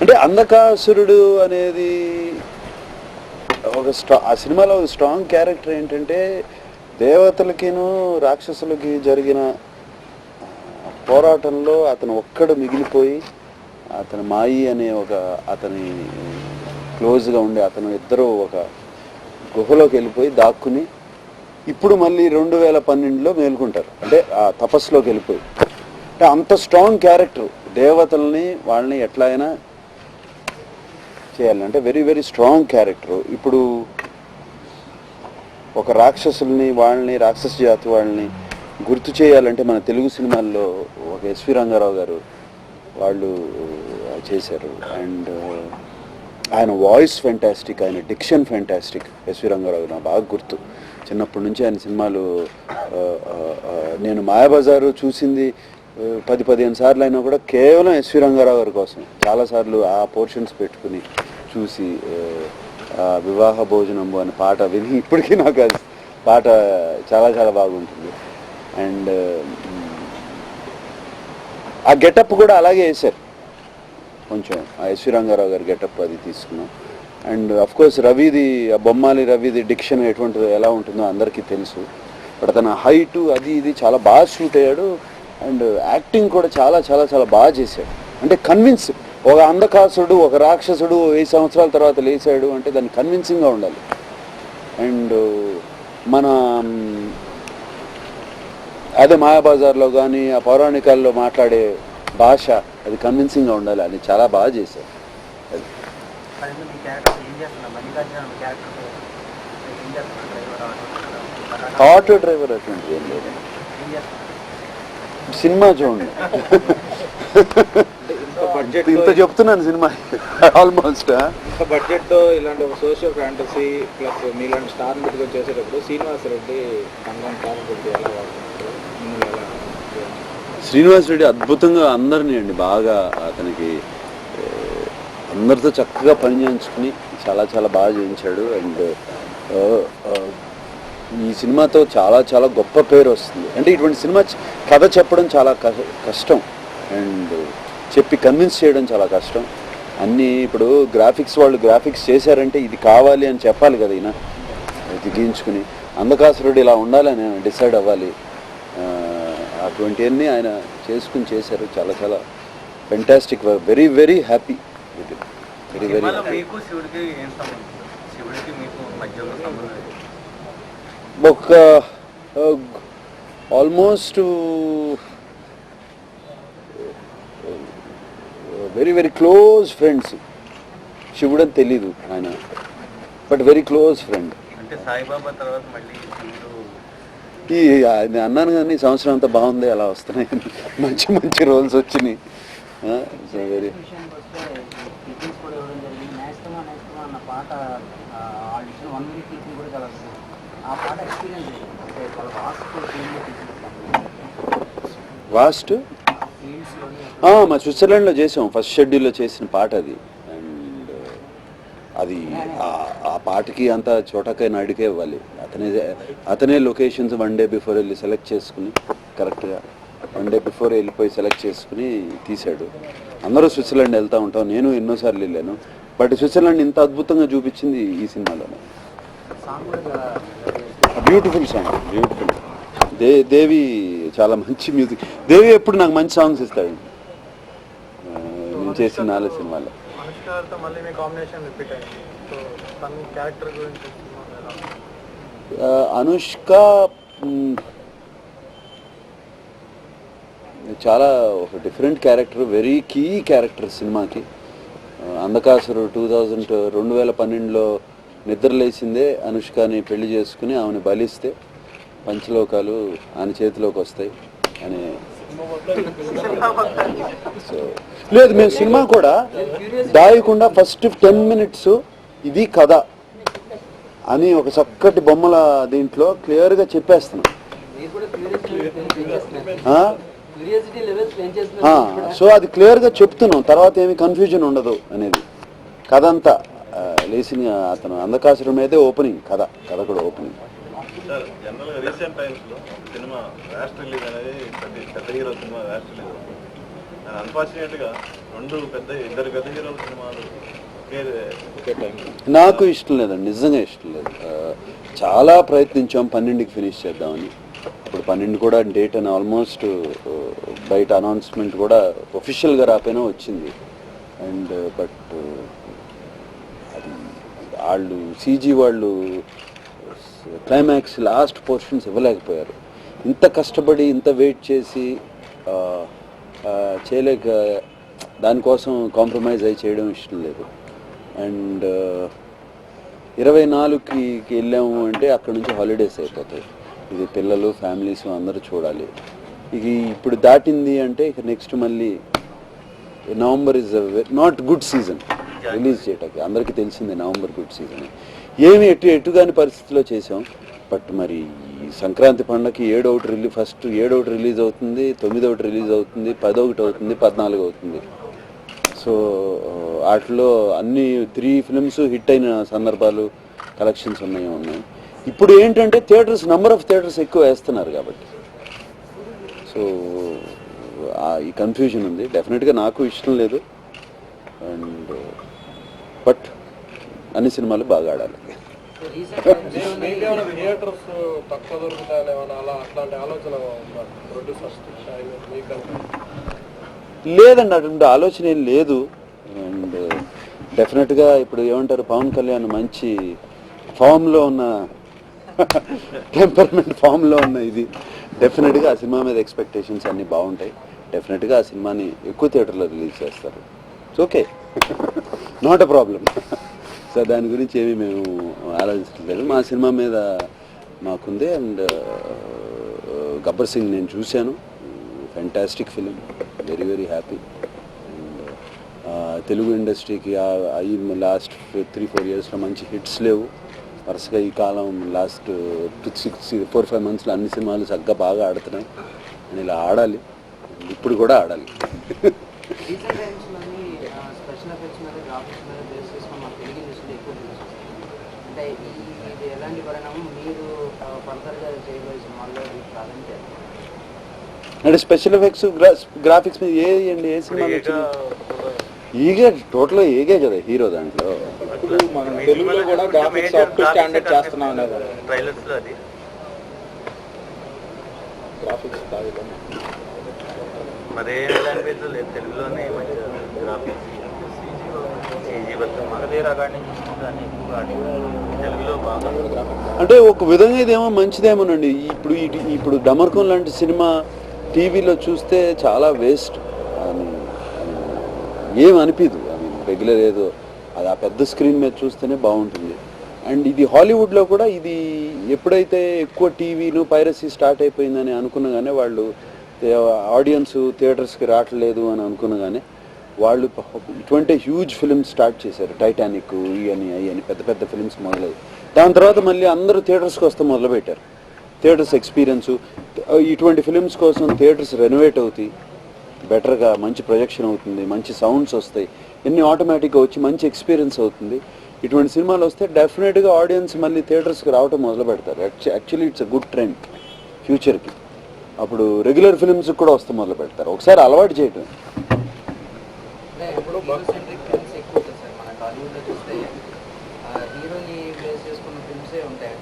అంటే అంధకాసురుడు అనేది ఆ సినిమాలో ఒక స్ట్రాంగ్ క్యారెక్టర్ ఏంటంటే దేవతలకిను రాక్షసులకి జరిగిన పోరాటంలో అతను ఒక్కడు మిగిలిపోయి అతను మాయి అనే అతని క్లోజ్గా ఉండే అతను ఇద్దరు ఒక గుహలోకి వెళ్ళిపోయి దాక్కుని ఇప్పుడు మళ్ళీ 2012లో మేల్కుంటారు. అంటే ఆ తపస్సులోకి వెళ్ళిపోయి అంటే అంత స్ట్రాంగ్ క్యారెక్టర్. దేవతల్ని వాళ్ళని ఎట్లా అయినా చేయాలి అంటే వెరీ వెరీ స్ట్రాంగ్ క్యారెక్టర్. ఇప్పుడు ఒక రాక్షసుల్ని వాళ్ళని రాక్షస జాతి వాళ్ళని గుర్తు చేయాలంటే మన తెలుగు సినిమాల్లో ఒక ఎస్వి రంగారావు గారు వాళ్ళు చేశారు. అండ్ ఆయన వాయిస్ ఫెంటాస్టిక్, ఆయన డిక్షన్ ఫెంటాస్టిక్. ఎస్వి రంగారావు నాకు బాగా గుర్తు, చిన్నప్పటి నుంచి ఆయన సినిమాలు. నేను మాయాబజారు చూసింది 10-15 సార్లు అయినా కూడా కేవలం ఎస్వి రంగారావు గారి కోసం. చాలాసార్లు ఆ పోర్షన్స్ పెట్టుకుని చూసి వివాహ భోజనంబు అనే పాట విని ఇప్పటికీ నాకు అది పాట చాలా చాలా బాగుంటుంది. అండ్ ఆ గెటప్ కూడా అలాగే వేశారు కొంచెం. ఆ ఎస్వి రంగారావు గారి గెటప్ అది తీసుకున్నాం. అండ్ అఫ్కోర్స్ రవిది, బొమ్మాలి రవిది డిక్షన్ ఎటువంటిదో ఎలా ఉంటుందో అందరికీ తెలుసు. బట్ తన హైటు అది ఇది చాలా బాగా షూట్ అయ్యాడు. అండ్ యాక్టింగ్ కూడా చాలా చాలా చాలా బాగా చేశాడు. అంటే కన్విన్స్, ఒక అంధకాసుడు ఒక రాక్షసుడు 1000 సంవత్సరాల తర్వాత లేచాడు అంటే దాన్ని కన్విన్సింగ్గా ఉండాలి. అండ్ మన అదే మాయాబజార్లో కానీ ఆ పౌరాణికాల్లో మాట్లాడే భాష అది కన్విన్సింగ్గా ఉండాలి. అది చాలా బాగా చేశారు. ఆటో డ్రైవర్ అటువంటి ఏం లేదు, సినిమా చూడండి. ఇంత చెప్తున్నాను సినిమా ఆల్మోస్ట్. బడ్జెట్ ఇలాంటి ఒక సోషల్ ఫ్యాంటసీ ప్లస్ మీలాంటి స్టార్ నటుగా చేసేటప్పుడు శ్రీనివాస్ రెడ్డి ఎలా వాడుతున్నారు? శ్రీనివాస్ రెడ్డి అద్భుతంగా అందరినీ అండి బాగా అతనికి అందరితో చక్కగా పని చేయించుకుని చాలా చాలా బాగా చేయించాడు. అండ్ ఈ సినిమాతో చాలా చాలా గొప్ప పేరు వస్తుంది. అంటే ఇటువంటి సినిమా కథ చెప్పడం చాలా కష్టం అండ్ చెప్పి కన్విన్స్ చేయడం చాలా కష్టం. అన్నీ ఇప్పుడు గ్రాఫిక్స్ వాళ్ళు గ్రాఫిక్స్ చేశారంటే ఇది కావాలి అని చెప్పాలి కదా, ఈయన దిగించుకుని అంధకాసురుడు ఇలా ఉండాలని ఆయన డిసైడ్ అవ్వాలి. అటువంటివన్నీ ఆయన చేసుకుని చేశారు. చాలా చాలా fantastic, very very happy with it, very very ఒక almost very very close friends. శివుడు అని తెలీదు ఆయన, బట్ వెరీ క్లోజ్ ఫ్రెండ్. ఈ అన్నాను కానీ సంవత్సరం అంతా బాగుంది, అలా వస్తున్నాయి మంచి మంచి రోల్స్ వచ్చినాయి. వెరీ వాస్ట్ మా స్విట్జర్లాండ్లో చేసాం, ఫస్ట్ షెడ్యూల్లో చేసిన పాట అది. అండ్ అది ఆ పాటకి అంతా చోటకై నాయుడికే ఇవ్వాలి. అతనే లొకేషన్స్ 1 డే బిఫోర్ వెళ్ళి సెలెక్ట్ చేసుకుని కరెక్ట్గా 1 డే బిఫోర్ వెళ్ళిపోయి సెలెక్ట్ చేసుకుని తీశాడు. అందరూ స్విట్జర్లాండ్ వెళ్తూ ఉంటాం, నేను ఎన్నోసార్లు వెళ్ళాను. బట్ స్విట్జర్లాండ్ ఇంత అద్భుతంగా చూపించింది ఈ సినిమాలోనే. Beautiful song, beautiful. దేవి చాలా మంచి మ్యూజిక్. దేవి ఎప్పుడు నాకు మంచి సాంగ్స్ ఇస్తాడు నేను చేసిన 4 సినిమాలో. అనుష్క చాలా ఒక different character, very key character సినిమాకి. అంధకాసురు 2012లో నిద్రలేసిందే అనుష్కని పెళ్లి చేసుకుని ఆమెను బలిస్తే పంచలోకాలు ఆయన చేతిలోకి వస్తాయి అనే. సో లేదు, మేము సినిమా కూడా దాయకుండా ఫస్ట్ 10 minutes ఇది కథ అని ఒక చక్కటి బొమ్మల దీంట్లో క్లియర్గా చెప్పేస్తున్నాం. సో అది క్లియర్గా చెప్తున్నాం, తర్వాత ఏమి కన్ఫ్యూజన్ ఉండదు అనేది. కథ అంతా లేచిన అతను అంధకాసురం మీదే ఓపెనింగ్, కథ కూడా ఓపెనింగ్. సార్ జనరల్గా రీసెంట్ టైమ్స్లో సినిమా ర్యాష్ రిలీజ్ అనేది పెద్ద హీరో సినిమా ర్యాష్ రిలీజ్ అవుతుంది. అండ్ అన్ఫార్చునేట్గా ఇద్దరు పెద్ద హీరోల సినిమాలు ఓకే టైం నాకు ఇష్టం లేదండి, నిజంగా ఇష్టం లేదు. చాలా ప్రయత్నించాం 12కి ఫినిష్ చేద్దామని. ఇప్పుడు 12 కూడా డేట్ అని ఆల్మోస్ట్ బయట అనౌన్స్మెంట్ కూడా ఒఫిషియల్గా రాపోయినా వచ్చింది. అండ్ బట్ అది వాళ్ళు సీజీ వాళ్ళు క్లైమాక్స్ లాస్ట్ పోర్షన్స్ ఇవ్వలేకపోయారు. ఇంత కష్టపడి ఇంత వెయిట్ చేసి చేయలేక దానికోసం కాంప్రమైజ్ అయి చేయడం ఇష్టం లేదు. అండ్ 24కి వెళ్ళాము అంటే అక్కడ నుంచి హాలిడేస్ అయిపోతాయి. ఇది పిల్లలు ఫ్యామిలీస్ అందరూ చూడాలి. ఇది ఇప్పుడు దాటింది అంటే ఇక నెక్స్ట్ మళ్ళీ November is not good season release చేయటానికి. అందరికీ తెలిసిందే నవంబర్ గుడ్ సీజన్. ఏమి ఎటుగాని పరిస్థితిలో చేసాం. బట్ మరి ఈ సంక్రాంతి పండగకి 7 రిలీజ్ అవుతుంది, 9 రిలీజ్ అవుతుంది, 10 అవుతుంది, 14 అవుతుంది. సో వాటిలో అన్ని 3 ఫిల్మ్స్ హిట్ అయిన సందర్భాలు కలెక్షన్స్ ఉన్నాయి. ఇప్పుడు ఏంటంటే నంబర్ ఆఫ్ థియేటర్స్ ఎక్కువ వేస్తున్నారు కాబట్టి సో ఈ కన్ఫ్యూజన్ ఉంది. డెఫినెట్గా నాకు ఇష్టం లేదు. అండ్ బట్ అన్ని సినిమాలు బాగా ఆడాలి. థియేటర్స్ తక్కువ దొరుకుతాయని అట్లాంటి ఆలోచన ప్రొడ్యూసర్స్ లేదండి, అటువంటి ఆలోచన ఏం లేదు. అండ్ డెఫినెట్గా ఇప్పుడు ఏమంటారు, పవన్ కళ్యాణ్ మంచి ఫామ్లో ఉన్న టెంపర్మెంట్ ఫామ్లో ఉన్న ఇది డెఫినెట్గా ఆ సినిమా మీద ఎక్స్పెక్టేషన్స్ అన్నీ బాగుంటాయి. డెఫినెట్గా ఆ సినిమాని ఎక్కువ థియేటర్లో రిలీజ్ చేస్తారు. It's okay, not a problem. So దాని గురించి ఏమీ మేము ఆలోచించలేదు. మా సినిమా మీద మాకుంది. అండ్ గబ్బర్ సింగ్ నేను చూశాను, fantastic film, very very happy. And Telugu ఇండస్ట్రీకి లాస్ట్ 3-4 ఇయర్స్లో మంచి హిట్స్ లేవు. వరుసగా ఈ కాలం లాస్ట్ 4-5 మంత్స్లో అన్ని సినిమాలు చక్కగా బాగా ఆడుతున్నాయి. అని ఇలా ఆడాలి, ఇప్పుడు కూడా ఆడాలి. అంటే స్పెషల్ ఎఫెక్ట్స్ గ్రాఫిక్స్ మీద ఏ సినిమా ఈగే టోటల్ ఏగే కదా హీరో దాంట్లో. ఇప్పుడు మనం తెలుగులో కూడా గ్రాఫిక్స్ అప్ టు స్టాండర్డ్ చేస్తున్నాం అనేది ట్రైలర్స్లో అది గ్రాఫిక్స్ మరే లాంగ్వేజ్లో లేదు, తెలుగులోనే మంచిగా గ్రాఫిక్స్ తెలుగులో బాగా అంటే ఒక విధంగా ఇదేమో మంచిదేమోనండి. ఇప్పుడు డమర్కం లాంటి సినిమా టీవీలో చూస్తే చాలా వేస్ట్ అని ఏం అనిపించదు. రెగ్యులర్ ఏదో అది ఆ పెద్ద స్క్రీన్ మీద చూస్తేనే బాగుంటుంది. అండ్ ఇది హాలీవుడ్లో కూడా ఇది ఎప్పుడైతే ఎక్కువ టీవీను పైరసీ స్టార్ట్ అయిపోయిందని అనుకున్నగానే వాళ్ళు ఆడియన్స్ థియేటర్స్కి రావట్లేదు అని అనుకున్నగానే వాళ్ళు ఇటువంటి హ్యూజ్ ఫిల్మ్స్ స్టార్ట్ చేశారు. టైటానిక్ అని పెద్ద పెద్ద ఫిల్మ్స్ మొదలయ్యాయి. దాని తర్వాత మళ్ళీ అందరూ థియేటర్స్కి వస్తే మొదలుపెట్టారు. థియేటర్స్ ఎక్స్పీరియన్సు ఇటువంటి ఫిల్మ్స్ కోసం థియేటర్స్ రెనోవేట్ అవుతాయి, బెటర్గా మంచి ప్రొజెక్షన్ అవుతుంది, మంచి సౌండ్స్ వస్తాయి, ఇన్ని ఆటోమేటిక్గా వచ్చి మంచి ఎక్స్పీరియన్స్ అవుతుంది. ఇటువంటి సినిమాలు వస్తే డెఫినెట్గా ఆడియన్స్ మళ్ళీ థియేటర్స్కి రావటం మొదలు పెడతారు. Actually it's a good trend ఫ్యూచర్కి. అప్పుడు రెగ్యులర్ ఫిల్మ్స్కి కూడా వస్తే మొదలు పెడతారు. ఒకసారి అలవాటు చేయటం. హీరోని బేస్ చేసుకున్న ఫిల్మ్సే ఉంటాయి.